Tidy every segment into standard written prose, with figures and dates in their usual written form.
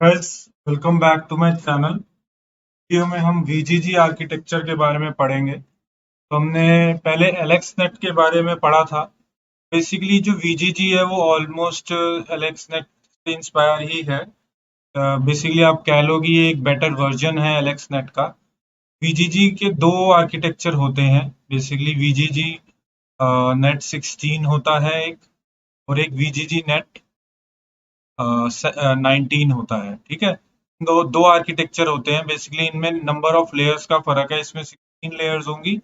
Guys, welcome back to my channel. Video में हम वीजीजी architecture के बारे में पढ़ेंगे। तो हमने पहले एलेक्स नेट के बारे में पढ़ा था। बेसिकली जो वीजीजी है वो ऑलमोस्ट एलेक्स नेट से इंस्पायर ही है। बेसिकली आप कह लो कि ये एक बेटर वर्जन है एलेक्स नेट का। वीजीजी के दो आर्किटेक्चर होते हैं। बेसिकली वीजीजी नेट 16 होता है एक, और एक वीजीजी नेट 19 होता है। ठीक है, दो दो आर्किटेक्चर होते हैं। बेसिकली इनमें नंबर ऑफ लेयर्स का फर्क है। इसमें 16 लेयर्स होंगी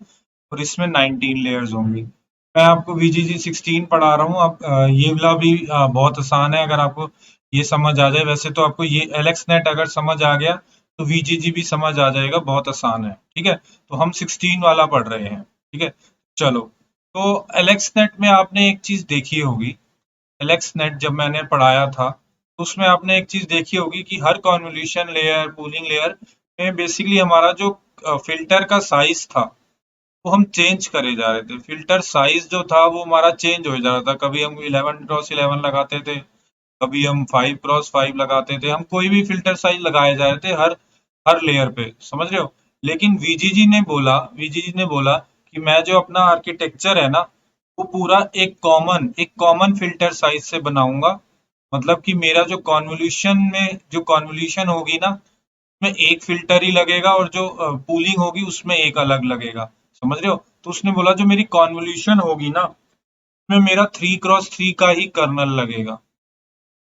और इसमें 19 लेयर्स होंगी। मैं आपको VGG 16 पढ़ा रहा हूँ। आप ये वाला भी बहुत आसान है अगर आपको ये समझ आ जाए। वैसे तो आपको ये एलेक्स नेट अगर समझ आ गया तो VGG भी समझ आ जाएगा, बहुत आसान है। ठीक है, तो हम 16 वाला पढ़ रहे हैं। ठीक है, चलो। तो एलेक्स नेट में आपने एक चीज देखी होगी। एलेक्स नेट जब मैंने पढ़ाया था तो उसमें आपने एक चीज देखी होगी कि हर कॉन्वोल्यूशन लेयर, पूलिंग लेयर में बेसिकली हमारा जो फिल्टर का साइज था वो हम चेंज करे जा रहे थे। फिल्टर साइज जो था वो हमारा चेंज हो जा रहा था। कभी हम 11x11 लगाते थे, कभी हम 5x5 लगाते थे। हम कोई भी फिल्टर साइज लगाए जा रहे थे हर हर लेयर पे, समझ रहे हो। लेकिन वीजीजी ने बोला कि मैं जो अपना आर्किटेक्चर है ना वो पूरा एक कॉमन फिल्टर साइज से बनाऊंगा। मतलब कि मेरा जो कॉन्वोल्यूशन होगी ना उसमें एक फिल्टर ही लगेगा, और जो पूलिंग होगी उसमें एक अलग लगेगा। समझ रहे हो। तो उसने बोला जो मेरी कॉन्वोल्यूशन होगी ना उसमें मेरा 3x3 का ही कर्नल लगेगा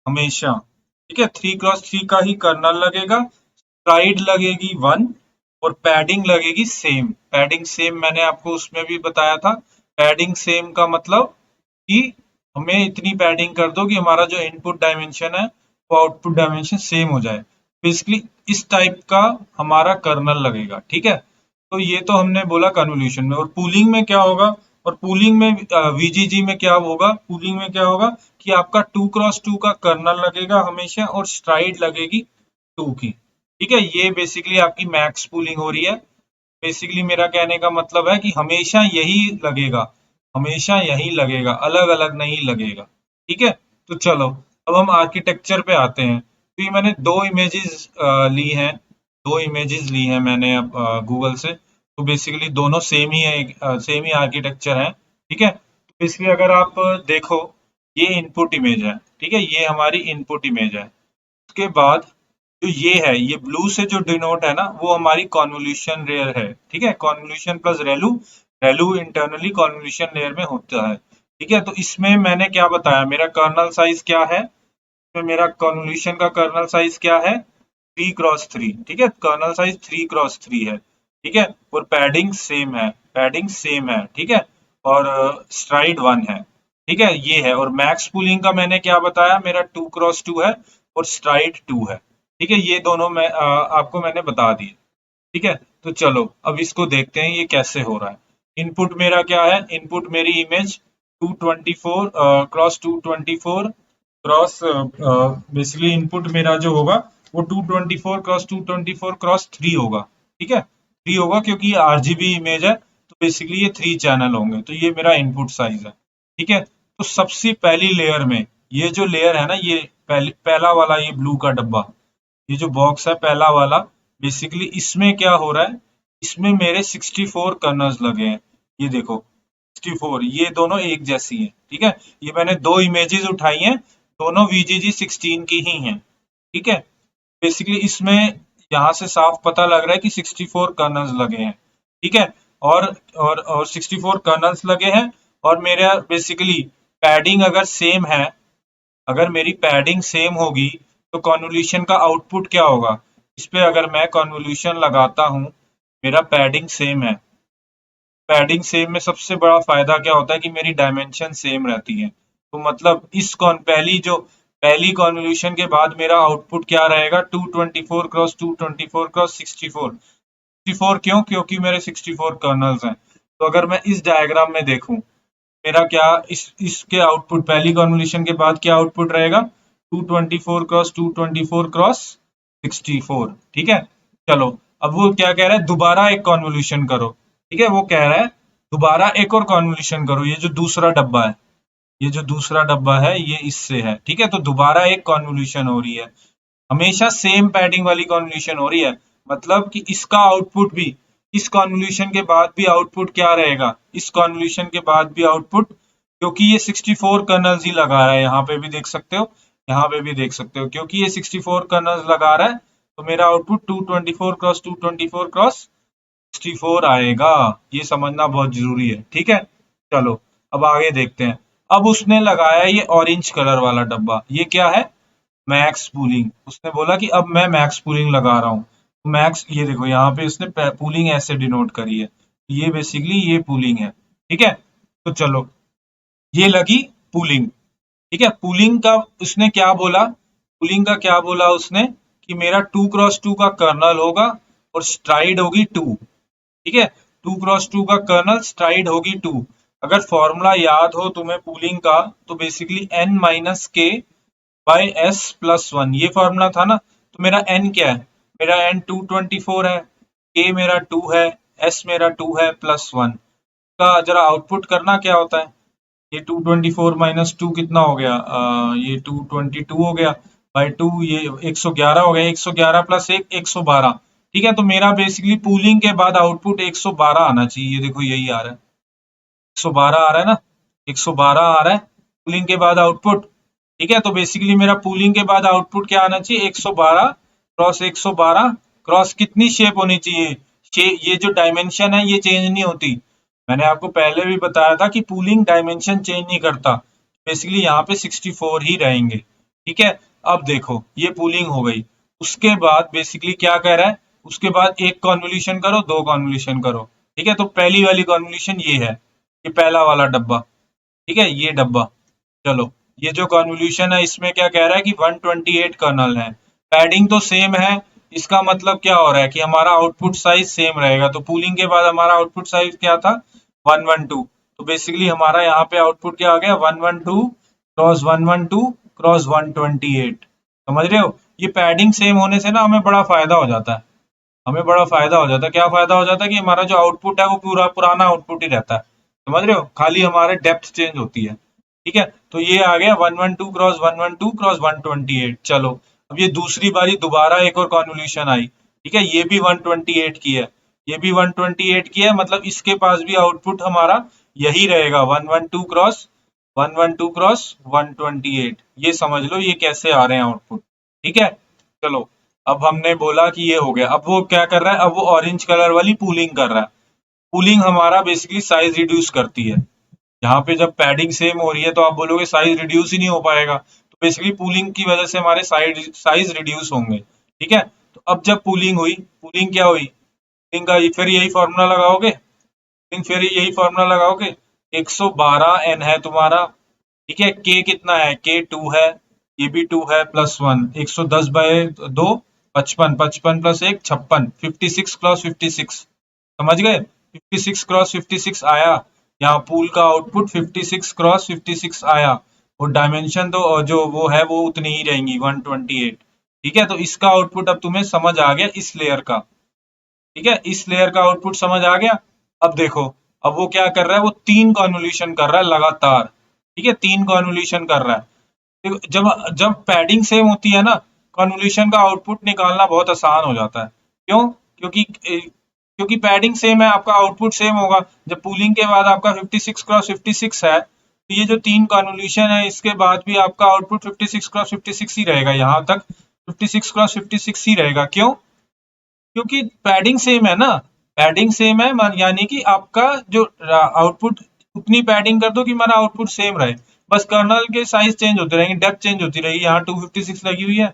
हमेशा। ठीक है, 3x3 का ही कर्नल लगेगा। स्ट्राइड लगेगी 1, और पैडिंग लगेगी सेम। पैडिंग सेम मैंने आपको उसमें भी बताया था। पैडिंग सेम का मतलब कि हमें इतनी पैडिंग कर दो कि हमारा जो इनपुट डायमेंशन है वो आउटपुट डायमेंशन सेम हो जाए। बेसिकली इस टाइप का हमारा कर्नल लगेगा। ठीक है, तो ये तो हमने बोला कन्वोल्यूशन में। और पूलिंग में क्या होगा, और पूलिंग में वीजीजी में क्या होगा, पूलिंग में क्या होगा कि आपका 2x2 का कर्नल लगेगा हमेशा, और स्ट्राइड लगेगी 2 की। ठीक है, ये बेसिकली आपकी मैक्स पूलिंग हो रही है। बेसिकली मेरा कहने का मतलब है कि हमेशा यही लगेगा, हमेशा यही लगेगा, अलग अलग नहीं लगेगा। ठीक है, तो चलो अब हम आर्किटेक्चर पे आते हैं। तो ये मैंने दो इमेजेस ली हैं, दो इमेजेस ली हैं मैंने अब गूगल से। तो बेसिकली दोनों सेम ही है, सेम ही आर्किटेक्चर है। ठीक है, तो बेसिकली अगर आप देखो, ये इनपुट इमेज है। ठीक है, ये हमारी इनपुट इमेज है। उसके बाद जो ये है, ये ब्लू से जो डिनोट है ना वो हमारी कॉन्वोल्यूशन लेयर है। ठीक है, convolution plus ReLU, ReLU internally convolution layer में होता है। ठीक है, तो इसमें मैंने क्या बताया, मेरा कर्नल साइज क्या है। इसमें मेरा कॉन्वोल्यूशन का कर्नल साइज क्या है, 3x3। ठीक है, कर्नल साइज 3x3 है। ठीक है, और पैडिंग सेम है, पैडिंग सेम है। ठीक है, और स्ट्राइड 1 है। ठीक है, ये है। और मैक्स पूलिंग का मैंने क्या बताया, मेरा 2x2 है और स्ट्राइड 2 है। ठीक है, ये दोनों मैं आपको मैंने बता दिए। ठीक है, तो चलो अब इसको देखते हैं ये कैसे हो रहा है। इनपुट मेरा क्या है, इनपुट मेरी image 224 cross 224 cross, basically input मेरा जो होगा वो 224 क्रॉस 224 क्रॉस 3 होगा। ठीक है, 3 होगा क्योंकि ये आरजीबी इमेज है, तो बेसिकली ये 3 चैनल होंगे। तो ये मेरा इनपुट साइज है। ठीक है, तो सबसे पहली लेयर में, ये जो लेयर है ना, ये पहला वाला ये ब्लू का डब्बा, ये जो बॉक्स है पहला वाला, बेसिकली इसमें क्या हो रहा है, इसमें मेरे 64 कर्नल्स लगे हैं। ये देखो 64, ये दोनों एक जैसी हैं। ठीक है, ये मैंने दो इमेजेस उठाई हैं, दोनों VGG 16 की ही हैं। ठीक है, बेसिकली इसमें यहाँ से साफ पता लग रहा है कि 64 कर्नल्स लगे हैं। ठीक है, और 64 कर्नल्स लगे हैं। और मेरा बेसिकली पैडिंग अगर सेम है, अगर मेरी पैडिंग सेम होगी तो कॉन्वोल्यूशन का आउटपुट क्या होगा। इस पे अगर मैं कॉन्वोल्यूशन लगाता हूँ, मेरा पैडिंग सेम है। पैडिंग सेम में सबसे बड़ा फायदा क्या होता है कि मेरी डायमेंशन सेम रहती है। तो मतलब इस कॉन पहली कॉन्वोल्यूशन के बाद मेरा आउटपुट क्या रहेगा, 224 क्रॉस 224 क्रॉस 64। 64 क्यों, क्योंकि मेरे 64 कर्नल्स हैं। तो अगर मैं इस डायग्राम में देखूं, मेरा क्या, इसके आउटपुट पहली कॉन्वोल्यूशन के बाद क्या आउटपुट रहेगा, 224 क्रॉस 224 क्रॉस 64। ठीक है, चलो अब वो क्या कह रहा है, दोबारा एक कॉन्वोल्यूशन करो। ठीक है, वो कह रहा है दोबारा एक और कॉन्वोल्यूशन करो। ये जो दूसरा डब्बा है, ये जो दूसरा डब्बा है ये इससे है। ठीक है, तो दोबारा एक कॉन्वोल्यूशन हो रही है। हमेशा सेम पैडिंग वाली कॉन्वोल्यूशन हो रही है, मतलब कि इसका आउटपुट भी इस कॉन्वोल्यूशन के बाद भी आउटपुट क्या रहेगा, इस कॉन्वोल्यूशन के बाद भी आउटपुट, क्योंकि ये 64 कर्नल्स ही लगा रहा है, यहाँ पे भी देख सकते हो, यहाँ पे भी देख सकते हो, क्योंकि ये 64 कर्नल्स लगा रहा है तो मेरा आउटपुट 224 क्रॉस 224 क्रॉस 64 आएगा। ये समझना बहुत जरूरी है, ठीक है। चलो अब आगे देखते हैं। अब उसने लगाया ये ऑरेंज कलर वाला डब्बा, ये क्या है, मैक्स पूलिंग। उसने बोला कि अब मैं मैक्स पूलिंग लगा रहा हूँ, तो मैक्स, ये देखो यहाँ पे इसने पूलिंग ऐसे डिनोट करी है, ये बेसिकली ये पूलिंग है, ठीक है। तो चलो ये लगी पूलिंग, ठीक है। पूलिंग का उसने क्या बोला, पूलिंग का क्या बोला उसने, कि मेरा 2 क्रॉस 2 का कर्नल होगा और स्ट्राइड होगी 2, ठीक है। 2 क्रॉस 2 का कर्नल स्ट्राइड होगी 2। अगर फॉर्मूला याद हो तुम्हें पूलिंग का, तो बेसिकली n माइनस के बाई एस प्लस वन, ये फॉर्मूला था ना। तो मेरा n क्या है, मेरा n 224 है, k मेरा 2 है, s मेरा 2 है प्लस वन का जरा आउटपुट करना क्या होता है। ये 224 माइनस 2 कितना हो गया, ये 222 हो गया, बाई 2 ये 111 हो गया, 111 प्लस 1 112, ठीक है। तो मेरा बेसिकली पूलिंग के बाद आउटपुट 112 आना चाहिए, ये देखो यही आ रहा है, 112 आ रहा है ना, 112 आ रहा है पूलिंग के बाद आउटपुट, ठीक है। तो बेसिकली मेरा पूलिंग के बाद आउटपुट क्या आना चाहिए, 112 क्रॉस 112 क्रॉस कितनी शेप होनी चाहिए, ये जो डायमेंशन है ये चेंज नहीं होती। मैंने आपको पहले भी बताया था कि पूलिंग डायमेंशन चेंज नहीं करता, बेसिकली यहाँ पे 64 ही रहेंगे, ठीक है। अब देखो ये पूलिंग हो गई, उसके बाद बेसिकली क्या कह रहा है, उसके बाद एक कॉन्वोल्यूशन करो, दो कॉन्वोल्यूशन करो, ठीक है। तो पहली वाली कॉन्वोल्यूशन ये है, ये पहला वाला डब्बा, ठीक है, ये डब्बा। चलो ये जो कॉन्वोल्यूशन है इसमें क्या कह रहा है कि 128 कर्नल है, पैडिंग तो सेम है, इसका मतलब क्या हो रहा है कि हमारा आउटपुट साइज सेम रहेगा। तो पूलिंग के बाद हमारा आउटपुट साइज क्या था, 112। तो बेसिकली हमारा यहाँ पे आउटपुट क्या आ गया, 112 क्रॉस 112 क्रॉस 128। समझ रहे हो, ये पैडिंग सेम होने से ना हमें बड़ा फायदा हो जाता है, हमें बड़ा फायदा हो जाता है। क्या फायदा हो जाता है कि हमारा जो आउटपुट है वो पूरा पुराना आउटपुट ही रहता है, समझ रहे हो, खाली हमारे डेप्थ चेंज होती है, ठीक है। तो ये आ गया 112 क्रॉस 128। चलो अब ये दूसरी बारी दोबारा एक और कॉन्वोल्यूशन आई, ठीक है, ये भी 128 की है, ये भी 128 की है, मतलब इसके पास भी आउटपुट हमारा यही रहेगा, 112 क्रॉस 128। ये समझ लो ये कैसे आ रहे हैं आउटपुट, ठीक है। चलो अब हमने बोला कि ये हो गया, अब वो क्या कर रहा है, अब वो ऑरेंज कलर वाली पूलिंग कर रहा है। पूलिंग हमारा बेसिकली साइज रिड्यूस करती है, यहाँ पे जब पैडिंग सेम हो रही है तो आप बोलोगे साइज रिड्यूस ही नहीं हो पाएगा, तो बेसिकली पूलिंग की वजह से हमारे साइज रिड्यूस होंगे, ठीक है। तो अब जब पूलिंग हुई, पूलिंग क्या हुई, पूलिंग का फिर यही फॉर्मूला लगाओगे, फिर यही फॉर्मूला लगाओगे, 112 एन है तुम्हारा, ठीक है। के कितना है, के 2 है, ये भी 2 है प्लस 1, 110 बाय 2 55, 55 प्लस 1 56, 56 क्रॉस 56, समझ गए, 56 क्रॉस 56 आया, यहाँ पूल का आउटपुट 56 क्रॉस 56 आया, और डायमेंशन तो जो वो है वो उतनी ही रहेंगी 128, ठीक है। तो इसका आउटपुट अब तुम्हें समझ आ गया इस लेयर का, ठीक है, इस लेयर का आउटपुट समझ आ गया। अब देखो, अब वो क्या कर रहा है, वो 3 कॉन्वोल्यूशन कर रहा है लगातार, ठीक है, 3 कॉन्वोल्यूशन कर रहा है। देखो, जब जब पैडिंग सेम होती है ना, कॉन्वोल्यूशन का आउटपुट निकालना बहुत आसान हो जाता है। क्यों, क्योंकि पैडिंग सेम है, आपका आउटपुट सेम होगा। जब पूलिंग के बाद आपका 56 क्रॉस 56 है, तो ये जो 3 कॉन्वोल्यूशन है इसके बाद भी आपका आउटपुट 56 क्रॉस 56 ही रहेगा, यहाँ तक 56 क्रॉस 56 ही रहेगा। क्यों, क्योंकि पैडिंग सेम है ना, पैडिंग सेम है, यानी कि आपका जो आउटपुट, उतनी पैडिंग कर दो कि हमारा आउटपुट सेम रहे, बस कर्नल के साइज चेंज होते रहेंगे, डेप्थ चेंज होती रहेगी। यहाँ 256 लगी हुई है,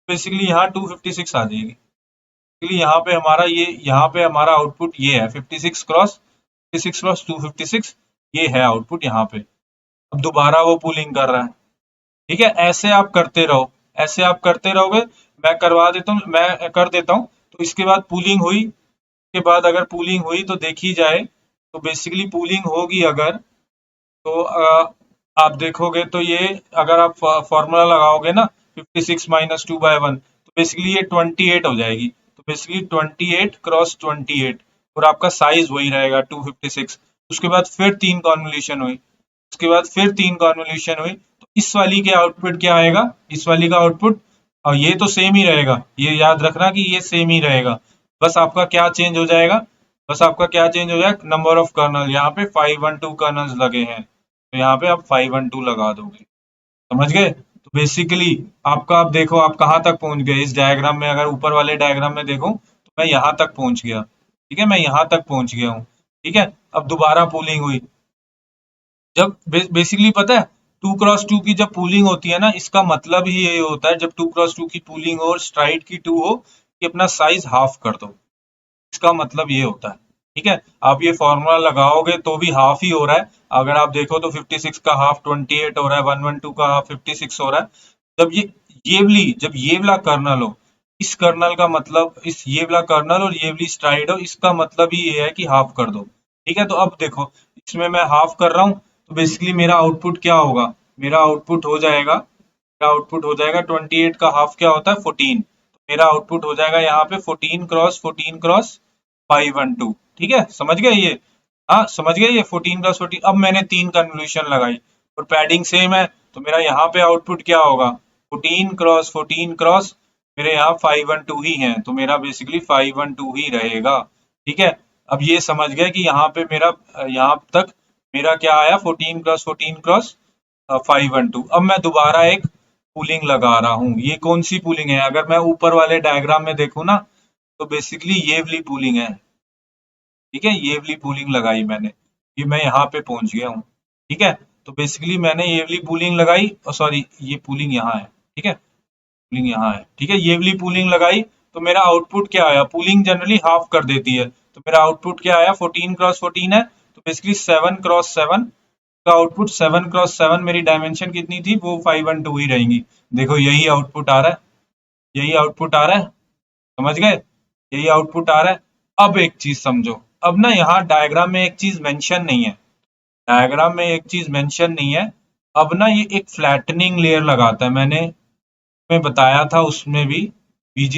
बेसिकली यहाँ 256 आ जाएगी, इसलिए यहाँ पे हमारा ये, यहाँ पे हमारा आउटपुट ये है 56 क्रॉस 256, ये है आउटपुट यहाँ पे। अब दोबारा वो पुलिंग कर रहा है, ठीक है। ऐसे आप करते रहो, ऐसे आप करते रहोगे, मैं करवा देता हूँ, मैं कर देता हूँ। तो इसके बाद पूलिंग हुई, के बाद अगर पूलिंग हुई तो देखी जाए, तो बेसिकली पूलिंग होगी अगर, तो आप देखोगे तो ये, अगर आप फॉर्मूला लगाओगे ना 56 माइनस 2/1, तो बेसिकली ये 28 हो जाएगी। तो बेसिकली 28 क्रॉस 28, और आपका साइज वही रहेगा 256। उसके बाद फिर 3 कॉन्वोल्यूशन हुई, उसके बाद फिर 3 कॉन्वोल्यूशन हुई, तो इस वाली के आउटपुट क्या आएगा, इस वाली का आउटपुट और ये तो सेम ही रहेगा, ये याद रखना कि ये सेम ही रहेगा। बस आपका क्या चेंज हो जाएगा, बस आपका क्या चेंज हो जाएगा, नंबर ऑफ कर्नल। यहाँ पे 512 कर्नल्स लगे हैं, तो यहाँ पे आप 512 लगा दोगे। समझ गए? तो बेसिकली आपका, आप देखो आप कहाँ तक पहुंच गए इस डायग्राम में। अगर ऊपर वाले डायग्राम में देखो तो मैं यहाँ तक पहुंच गया। ठीक है, मैं यहाँ तक पहुंच गया हूँ। ठीक है, अब दोबारा पूलिंग हुई। जब बेसिकली पता है, 2x2 की जब पूलिंग होती है ना, इसका मतलब ही ये होता है, जब 2x2 की पूलिंग हो और स्ट्राइड की 2 हो, कि अपना साइज हाफ कर दो। इसका मतलब ये होता है। ठीक है, आप ये फॉर्मूला लगाओगे तो भी हाफ ही हो रहा है। अगर आप देखो तो 56 का हाफ 28 हो रहा है, 112 का हाफ 56 हो रहा है। जब ये वाला कर्नल हो, इस कर्नल का मतलब, इस ये वाला कर्नल और ये वाली स्ट्राइड हो, इसका मतलब ही ये है कि हाफ कर दो। ठीक है, तो अब देखो इसमें मैं हाफ कर रहा हूँ, तो बेसिकली मेरा आउटपुट क्या होगा, मेरा आउटपुट हो जाएगा, मेरा आउटपुट हो जाएगा 28 का हाफ क्या होता है 14। तो मेरा आउटपुट हो जाएगा यहाँ पे 14 क्रॉस 14 क्रॉस 512। ठीक है, समझ गए ये? हाँ समझ गए ये 14 क्रॉस 14। अब मैंने 3 कन्वोल्यूशन लगाई और पैडिंग सेम है, तो मेरा यहाँ पे आउटपुट क्या होगा, 14 क्रॉस 14 क्रॉस, मेरे यहाँ 512 ही है, तो मेरा बेसिकली 512 ही रहेगा। ठीक है, अब ये समझ गए कि यहाँ पे मेरा, यहाँ तक मेरा क्या आया, 14 क्रॉस 14 क्रॉस 512। अब मैं दोबारा एक पुलिंग लगा रहा हूँ। ये कौन सी पुलिंग है, अगर मैं ऊपर वाले डायग्राम में देखूँ ना, तो बेसिकली ये वाली पुलिंग है। ठीक है, ये वाली पुलिंग लगाई मैंने, ये मैं यहाँ पे पहुंच गया हूँ। ठीक है, तो बेसिकली मैंने ये वाली पुलिंग लगाई, और सॉरी ये पुलिंग यहाँ है। ठीक है, पुलिंग यहाँ है। ठीक है, ये वाली पुलिंग लगाई, तो मेरा आउटपुट क्या आया, पुलिंग जनरली हाफ कर देती है, तो मेरा आउटपुट क्या आया, 14 क्रॉस 14 है, तो बेसिकली 7 क्रॉस 7 का आउटपुट, 7 क्रॉस 7 मेरी डायमेंशन कितनी थी, वो 512 ही रहेंगी। देखो यही आउटपुट आ रहा है, यही आउटपुट आ रहा है। समझ गए? यही आउटपुट आ रहा है। अब एक चीज समझो, अब ना यहाँ डायग्राम में एक चीज मेंशन नहीं है, डायग्राम में एक चीज मेंशन नहीं है। अब ना ये एक फ्लैटनिंग लेयर लगाता है, मैंने में बताया था उसमें भी,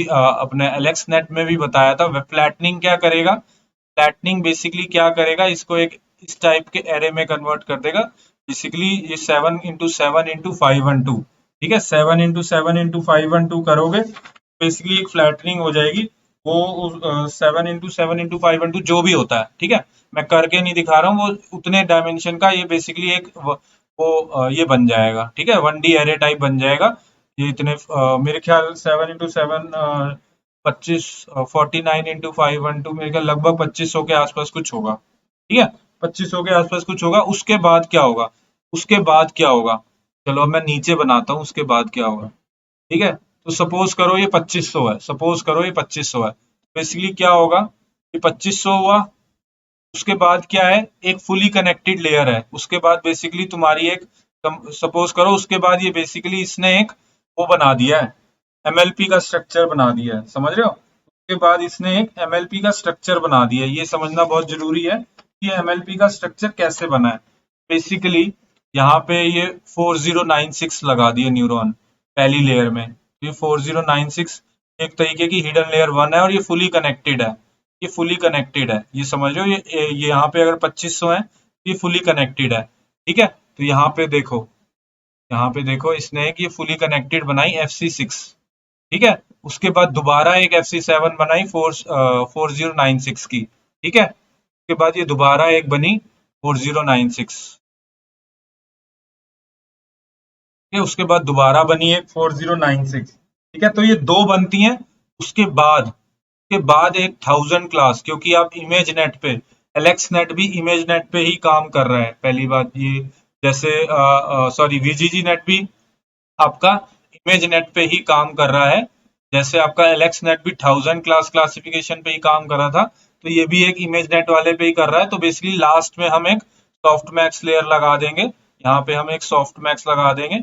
अपने एलेक्स नेट में भी बताया था। फ्लैटनिंग क्या करेगा, फ्लैटनिंग बेसिकली क्या करेगा, इसको एक इस टाइप के एरे में कन्वर्ट कर देगा। बेसिकली ये 7 × 7 × 512। ठीक है, 7 × 7 × 512 करोगे, बेसिकली एक फ्लैटनिंग हो जाएगी। वो 7 × 7 × 512 जो भी होता है, ठीक है, मैं करके नहीं दिखा रहा हूँ, वो उतने डायमेंशन का ये बेसिकली एक ये बन जाएगा। ठीक है, 1D एरे टाइप बन जाएगा। ये इतने मेरे ख्याल 7 × 7 25, 49 × 512 मेरे ख्याल लगभग 2500 के आसपास कुछ होगा। ठीक है, 2500 के आसपास कुछ होगा। उसके बाद क्या होगा, उसके बाद क्या होगा, चलो अब मैं नीचे बनाता हूँ, उसके बाद क्या होगा। ठीक है, तो सपोज करो ये 2500 है, सपोज करो ये 2500 है, बेसिकली क्या होगा, ये 2500 हुआ। उसके बाद क्या है, एक फुली कनेक्टेड लेयर है। उसके बाद बेसिकली तुम्हारी एक, सपोज करो उसके बाद ये बेसिकली इसने एक वो बना दिया है, एमएलपी का स्ट्रक्चर बना दिया है। समझ रहे हो? उसके बाद इसने एक एमएलपी का स्ट्रक्चर बना दिया है। ये समझना बहुत जरूरी है कि एमएलपी का स्ट्रक्चर कैसे बना है। बेसिकली यहाँ पे ये 4096 लगा दिए न्यूरॉन पहली लेयर में। ये 4096 एक तरीके की हिडन लेयर 1 है, और ये फुली कनेक्टेड है, ये फुली कनेक्टेड है। ये समझ रहे हो, ये यहाँ पे अगर 2500 है, ये फुली कनेक्टेड है। ठीक है, तो यहाँ पे देखो, यहाँ पे देखो इसने एक ये फुली कनेक्टेड बनाई FC6। ठीक है, उसके बाद दोबारा एक FC7 बनाई 4096 की। ठीक है, उसके बाद ये दोबारा एक बनी 4096। ठीक है, उसके बाद दोबारा बनी एक 4096। ठीक है, तो ये दो बनती हैं। उसके बाद, के बाद एक 1000 क्लास, क्योंकि आप इमेज नेट पे, एलेक्स नेट भी इमेज नेट पे ही काम कर रहा है, पहली बात ये। जैसे सॉरी, वीजीजी नेट भी आपका इमेज नेट पे ही काम कर रहा है। जैसे आपका एलेक्स नेट भी 1000 क्लास क्लासिफिकेशन पे ही काम कर रहा था, तो ये भी एक इमेज नेट वाले पे ही कर रहा है। तो बेसिकली लास्ट में हम एक सॉफ्ट मैक्स लेयर लगा देंगे, यहाँ पे हम एक सॉफ्ट मैक्स लगा देंगे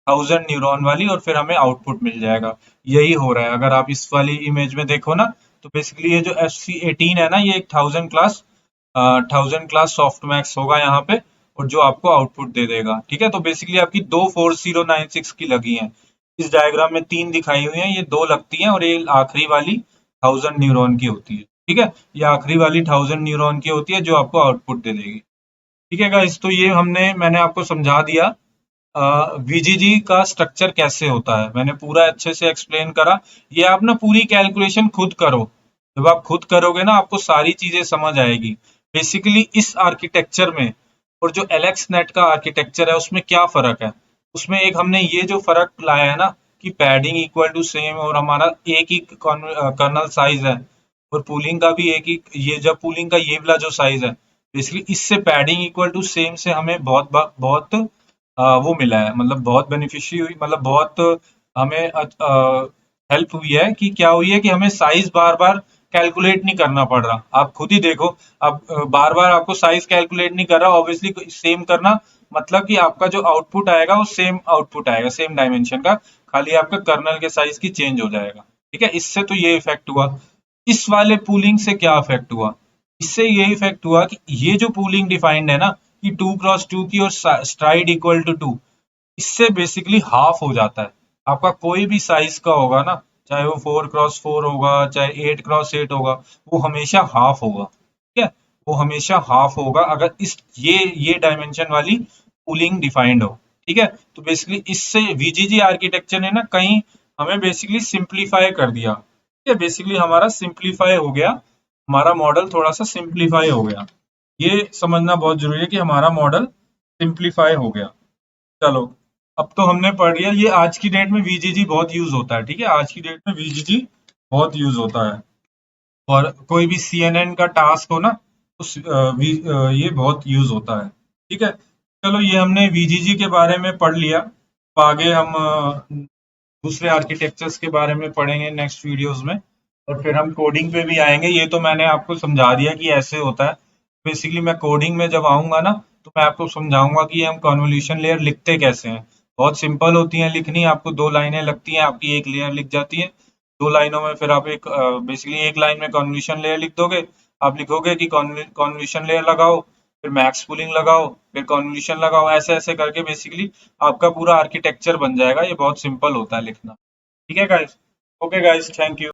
1000 न्यूरॉन वाली, और फिर हमें आउटपुट मिल जाएगा। यही हो रहा है, अगर आप इस वाली इमेज में देखो ना, तो बेसिकली ये जो FC18 है ना, ये एक 1000 क्लास सॉफ्ट मैक्स होगा यहाँ पे, और जो आपको आउटपुट दे देगा। ठीक है, तो बेसिकली आपकी दो 4096 की लगी हैं। इस डायग्राम में तीन दिखाई हुई हैं, ये दो लगती हैं, और ये आखिरी वाली 1000 न्यूरॉन की होती है। ठीक है, ये आखिरी वाली 1000 न्यूरॉन की होती है, जो आपको आउटपुट दे देगी। ठीक है गाइस, तो ये मैंने आपको समझा दिया। वीजीजी का स्ट्रक्चर कैसे होता है, मैंने पूरा अच्छे से एक्सप्लेन करा। ये आप ना पूरी कैलकुलेशन खुद करो, जब आप खुद करोगे ना आपको सारी चीजें समझ आएगी। बेसिकली इस आर्किटेक्चर में और जो एलेक्स नेट का आर्किटेक्चर है उसमें क्या फर्क है। उसमें एक हमने ये जो फर्क लाया है ना कि पैडिंग इक्वल टू सेम और हमारा एक ही कर्नल साइज है, और पूलिंग का भी एक ही, ये जब पूलिंग का ये वाला जो साइज है, बेसिकली इससे पैडिंग इक्वल टू सेम से हमें बहुत बहुत वो मिला है, मतलब बहुत बेनिफिशियरी हुई, मतलब बहुत हमें हेल्प हुई है। कि क्या हुई है कि हमें साइज बार बार कैलकुलेट नहीं करना पड़ रहा। आप खुद ही देखो, अब बार बार आपको साइज कैलकुलेट नहीं कर रहा, ऑब्वियसली सेम करना मतलब कि आपका जो आउटपुट आएगा वो सेम आउटपुट आएगा, सेम डायमेंशन का, खाली आपका कर्नल के साइज की चेंज हो जाएगा। ठीक है, इससे तो ये इफेक्ट हुआ। इस वाले पूलिंग से क्या इफेक्ट हुआ, इससे ये इफेक्ट हुआ कि ये जो पूलिंग डिफाइंड है ना कि 2x2 की और स्ट्राइड इक्वल टू 2, इससे बेसिकली हाफ हो जाता है। आपका कोई भी साइज का होगा ना, चाहे वो 4x4 होगा चाहे 8x8 होगा, वो हमेशा हाफ होगा। ठीक है, वो हमेशा हाफ होगा अगर इस ये डायमेंशन वाली पूलिंग डिफाइंड हो। ठीक है, तो बेसिकली इससे वीजीजी आर्किटेक्चर ने ना कहीं हमें बेसिकली सिंप्लीफाई कर दिया। ठीक है, बेसिकली हमारा सिंप्लीफाई हो गया, हमारा मॉडल थोड़ा सा सिंप्लीफाई हो गया। ये समझना बहुत जरूरी है कि हमारा मॉडल सिंप्लीफाई हो गया। चलो, अब तो हमने पढ़ लिया, ये आज की डेट में वीजीजी बहुत यूज होता है। ठीक है, आज की डेट में वीजीजी बहुत यूज होता है, और कोई भी सीएनएन का टास्क हो ना तो ये बहुत यूज होता है। ठीक है, चलो ये हमने वीजीजी के बारे में पढ़ लिया। अब आगे हम दूसरे आर्किटेक्चर्स के बारे में पढ़ेंगे नेक्स्ट वीडियोस में, और फिर हम कोडिंग पे भी आएंगे। ये तो मैंने आपको समझा दिया कि ऐसे होता है। बेसिकली मैं कोडिंग में जब आऊंगा ना तो मैं आपको समझाऊंगा कि हम कन्वोल्यूशन लेयर लिखते कैसे हैं। बहुत सिंपल होती हैं लिखनी, आपको दो लाइनें लगती हैं, आपकी एक लेयर लिख जाती है। दो लाइनों में फिर आप एक बेसिकली एक लाइन में कन्वोल्यूशन लेयर लिख दोगे। आप लिखोगे कि कन्वोल्यूशन लेयर लगाओ, फिर मैक्स पूलिंग लगाओ, फिर कन्वोल्यूशन लगाओ, ऐसे ऐसे करके बेसिकली आपका पूरा आर्किटेक्चर बन जाएगा। ये बहुत सिंपल होता है लिखना। ठीक है guys, okay guys, thank you.